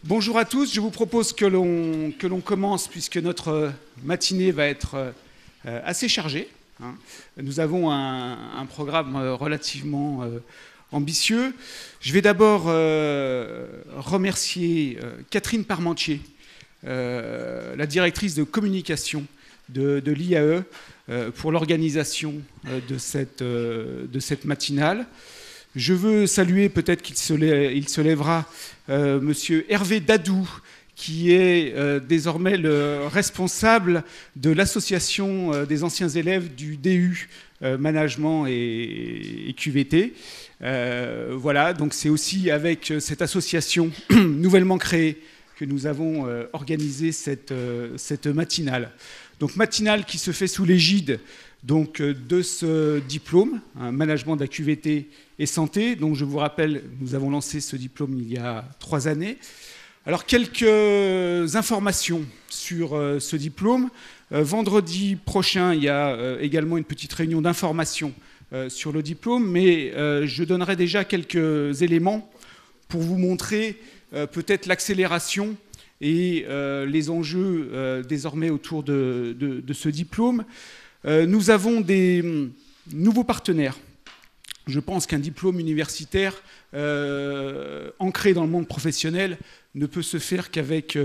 Bonjour à tous, je vous propose que l'on commence puisque notre matinée va être assez chargée. Nous avons un programme relativement ambitieux. Je vais d'abord remercier Catherine Parmentier, la directrice de communication de l'IAE, pour l'organisation de cette matinale. Je veux saluer, peut-être qu'il se lèvera, monsieur Hervé Dadou, qui est désormais le responsable de l'association des anciens élèves du DU Management et QVT. Voilà, donc c'est aussi avec cette association nouvellement créée que nous avons organisé cette matinale. Donc matinale qui se fait sous l'égide donc, de ce diplôme, un management de la QVT et santé. Donc je vous rappelle, nous avons lancé ce diplôme il y a 3 années. Alors quelques informations sur ce diplôme. Vendredi prochain, il y a également une petite réunion d'information sur le diplôme, mais je donnerai déjà quelques éléments pour vous montrer peut-être l'accélération et les enjeux désormais autour de ce diplôme. Nous avons des nouveaux partenaires. Je pense qu'un diplôme universitaire ancré dans le monde professionnel ne peut se faire qu'avec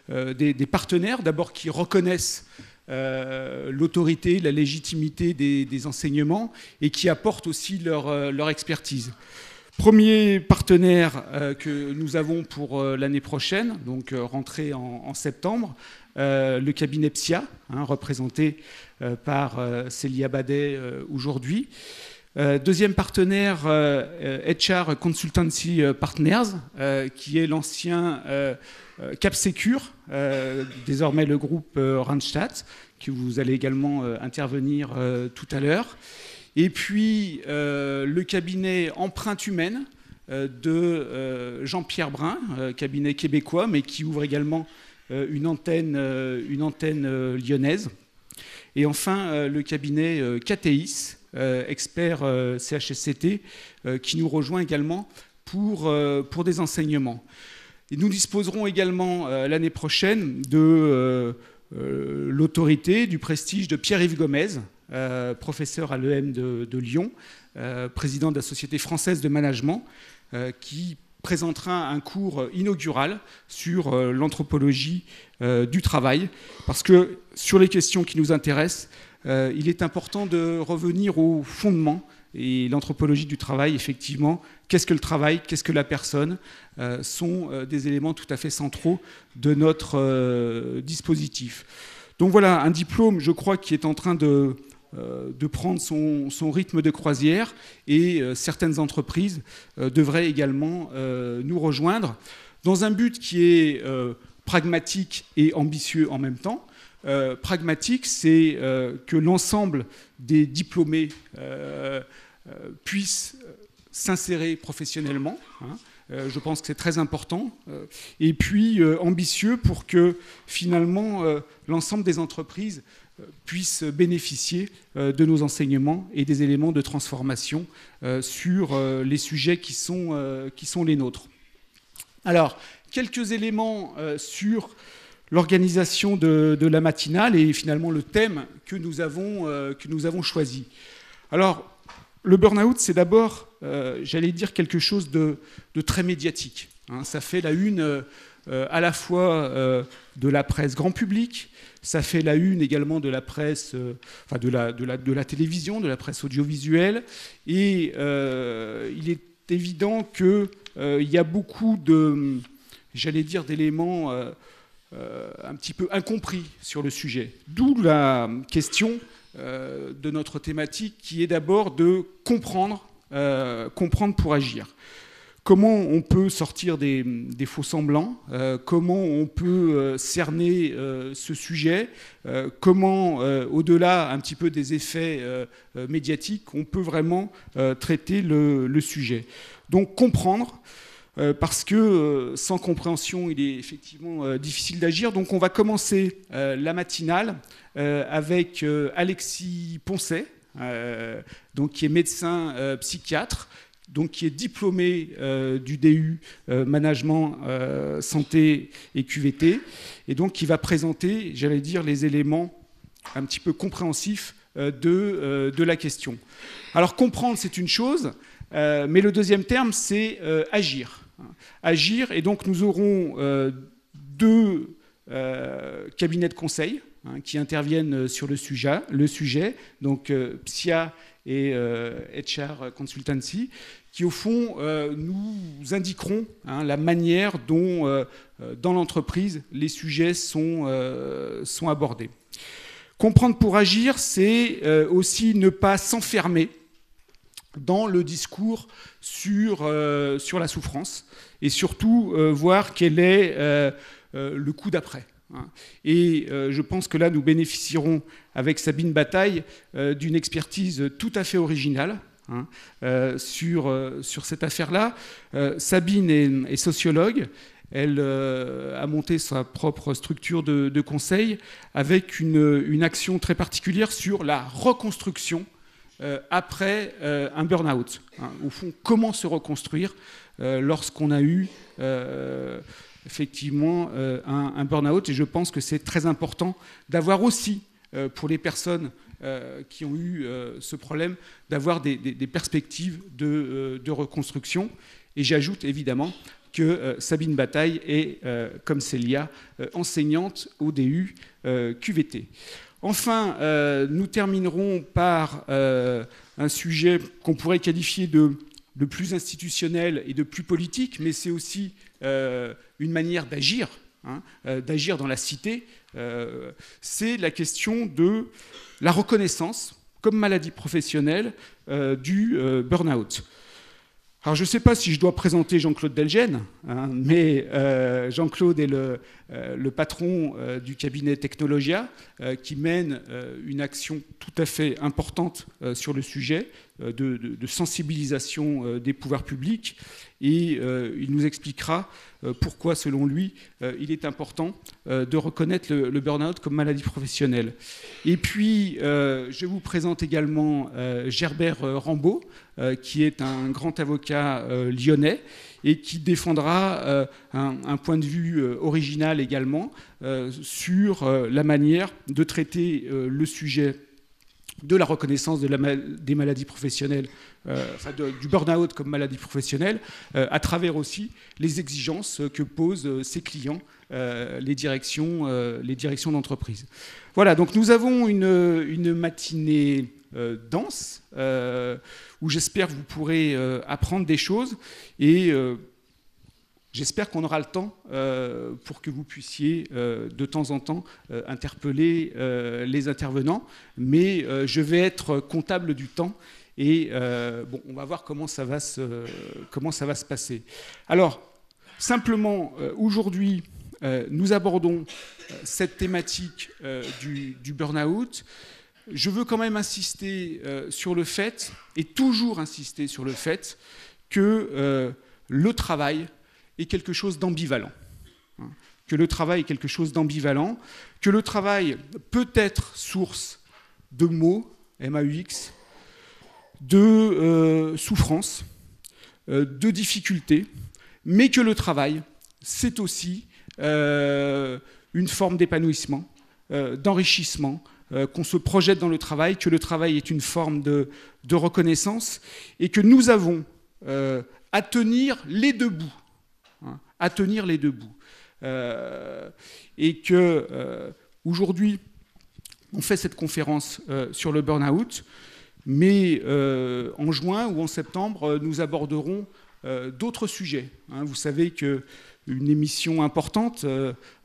des partenaires, d'abord qui reconnaissent l'autorité, la légitimité des enseignements et qui apportent aussi leur expertise. Premier partenaire que nous avons pour l'année prochaine, donc rentrée en septembre, le cabinet PSIA, représenté par Célia Badet aujourd'hui. Deuxième partenaire, HR Consultancy Partners, qui est l'ancien CapSecure, désormais le groupe Randstad, que vous allez également intervenir tout à l'heure. Et puis le cabinet Empreinte Humaine de Jean-Pierre Brun, cabinet québécois, mais qui ouvre également une antenne lyonnaise. Et enfin, le cabinet KTIS, expert CHSCT, qui nous rejoint également pour des enseignements. Et nous disposerons également l'année prochaine de l'autorité, du prestige de Pierre-Yves Gomez, professeur à l'EM de Lyon, président de la Société française de management, qui présentera un cours inaugural sur l'anthropologie du travail, parce que sur les questions qui nous intéressent, il est important de revenir au fondement. Et l'anthropologie du travail, effectivement, qu'est-ce que le travail, qu'est-ce que la personne, sont des éléments tout à fait centraux de notre dispositif. Donc voilà, un diplôme, je crois, qui est en train de prendre son rythme de croisière, et certaines entreprises devraient également nous rejoindre dans un but qui est pragmatique et ambitieux en même temps. Pragmatique, c'est que l'ensemble des diplômés puissent s'insérer professionnellement. Je pense que c'est très important. Et puis ambitieux pour que finalement l'ensemble des entreprises puissent bénéficier de nos enseignements et des éléments de transformation sur les sujets qui sont les nôtres. Alors, quelques éléments sur l'organisation de la matinale et finalement le thème que nous avons choisi. Alors, le burn-out, c'est d'abord, j'allais dire, quelque chose de très médiatique. Ça fait la une à la fois de la presse grand public, ça fait la une également de la presse, de la télévision, de la presse audiovisuelle, et il est évident qu'il y a beaucoup j'allais dire, d'éléments un petit peu incompris sur le sujet. D'où la question de notre thématique, qui est d'abord de comprendre pour agir. Comment on peut sortir des faux-semblants, comment on peut cerner ce sujet, comment, au-delà un petit peu des effets médiatiques, on peut vraiment traiter le sujet. Donc comprendre, parce que sans compréhension, il est effectivement difficile d'agir. Donc on va commencer la matinale avec Alexis Poncet, donc, qui est médecin psychiatre, donc qui est diplômé du DU Management, Santé et QVT, et donc qui va présenter, j'allais dire, les éléments un petit peu compréhensifs de la question. Alors comprendre, c'est une chose, mais le deuxième terme, c'est agir. Agir, et donc nous aurons deux cabinets de conseil qui interviennent sur le sujet, donc PSIA et HR Consultancy, qui au fond nous indiqueront la manière dont dans l'entreprise les sujets sont abordés. Comprendre pour agir, c'est aussi ne pas s'enfermer dans le discours sur la souffrance et surtout voir quel est le coup d'après. Et je pense que là, nous bénéficierons avec Sabine Bataille d'une expertise tout à fait originale sur cette affaire-là. Sabine est sociologue. Elle a monté sa propre structure de conseil avec une action très particulière sur la reconstruction après un burn-out. Au fond, comment se reconstruire lorsqu'on a eu effectivement un burn-out. Et je pense que c'est très important d'avoir aussi, pour les personnes qui ont eu ce problème, d'avoir des perspectives de reconstruction. Et j'ajoute évidemment que Sabine Bataille est, comme Célia, enseignante au DU QVT. Enfin, nous terminerons par un sujet qu'on pourrait qualifier de plus institutionnel et de plus politique, mais c'est aussi une manière d'agir, d'agir dans la cité. C'est la question de la reconnaissance comme maladie professionnelle du burn-out. Alors, je ne sais pas si je dois présenter Jean-Claude Delgen, mais Jean-Claude est le patron du cabinet Technologia, qui mène une action tout à fait importante sur le sujet de sensibilisation des pouvoirs publics. Et il nous expliquera pourquoi, selon lui, il est important de reconnaître le burn-out comme maladie professionnelle. Et puis, je vous présente également Gerbert Rambaud, qui est un grand avocat lyonnais et qui défendra un point de vue original également sur la manière de traiter le sujet de la reconnaissance des maladies professionnelles, du burn-out comme maladie professionnelle, à travers aussi les exigences que posent ses clients, les directions d'entreprise. Voilà, donc nous avons une matinée dense, où j'espère que vous pourrez apprendre des choses, et j'espère qu'on aura le temps pour que vous puissiez de temps en temps interpeller les intervenants, mais je vais être comptable du temps et on va voir comment ça va se passer. Alors, simplement, aujourd'hui, nous abordons cette thématique du burn-out. Je veux quand même insister sur le fait, et toujours insister sur le fait, que le travail est quelque chose d'ambivalent. Que le travail est quelque chose d'ambivalent, que le travail peut être source de maux, MAUX, de souffrance, de difficultés, mais que le travail, c'est aussi une forme d'épanouissement, d'enrichissement, qu'on se projette dans le travail, que le travail est une forme de reconnaissance et que nous avons à tenir les deux bouts. À tenir les deux bouts. Et que aujourd'hui, on fait cette conférence sur le burn-out, mais en juin ou en septembre, nous aborderons d'autres sujets. Vous savez qu'une émission importante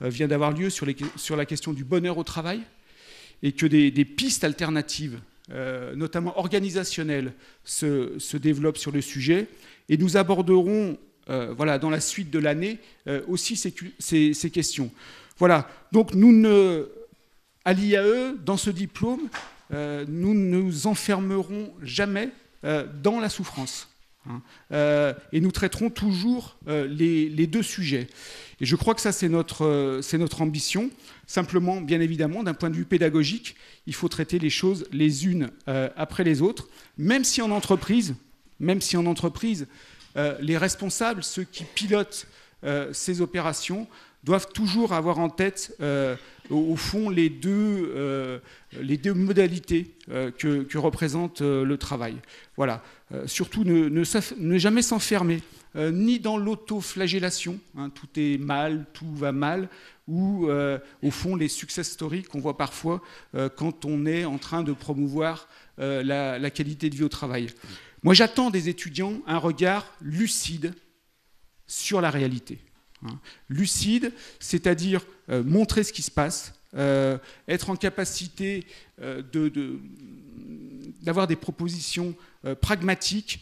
vient d'avoir lieu sur la question du bonheur au travail, et que des pistes alternatives, notamment organisationnelles, se développent sur le sujet. Et nous aborderons dans la suite de l'année aussi ces questions. Voilà, donc à l'IAE, dans ce diplôme, nous ne nous enfermerons jamais dans la souffrance. Et nous traiterons toujours les deux sujets. Et je crois que ça, c'est notre ambition. Simplement, bien évidemment, d'un point de vue pédagogique, il faut traiter les choses les unes après les autres, même si en entreprise, même si en entreprise, les responsables, ceux qui pilotent ces opérations, doivent toujours avoir en tête, au fond, les deux modalités que représente le travail. Voilà. Surtout, ne jamais s'enfermer, ni dans l'autoflagellation, hein, tout est mal, tout va mal, ou au fond, les success stories qu'on voit parfois quand on est en train de promouvoir la qualité de vie au travail. Moi, j'attends des étudiants un regard lucide sur la réalité. Lucide, c'est-à-dire montrer ce qui se passe, être en capacité d'avoir des propositions pragmatiques,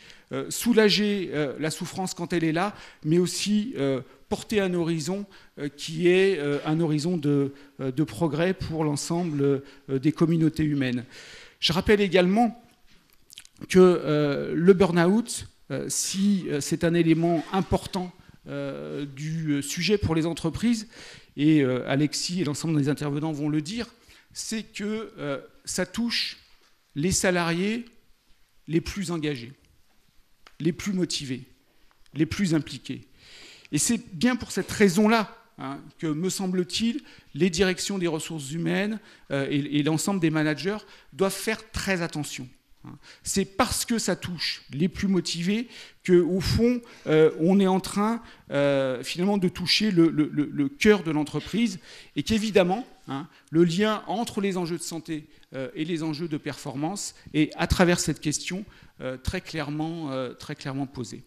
soulager la souffrance quand elle est là, mais aussi porter un horizon qui est un horizon de progrès pour l'ensemble des communautés humaines. Je rappelle également que le burn-out, si c'est un élément important du sujet pour les entreprises, et Alexis et l'ensemble des intervenants vont le dire, c'est que ça touche les salariés les plus engagés, les plus motivés, les plus impliqués. Et c'est bien pour cette raison-là que, me semble-t-il, les directions des ressources humaines et l'ensemble des managers doivent faire très attention. C'est parce que ça touche les plus motivés qu'au fond, on est en train finalement de toucher le cœur de l'entreprise et qu'évidemment, le lien entre les enjeux de santé et les enjeux de performance est, à travers cette question, très clairement posé.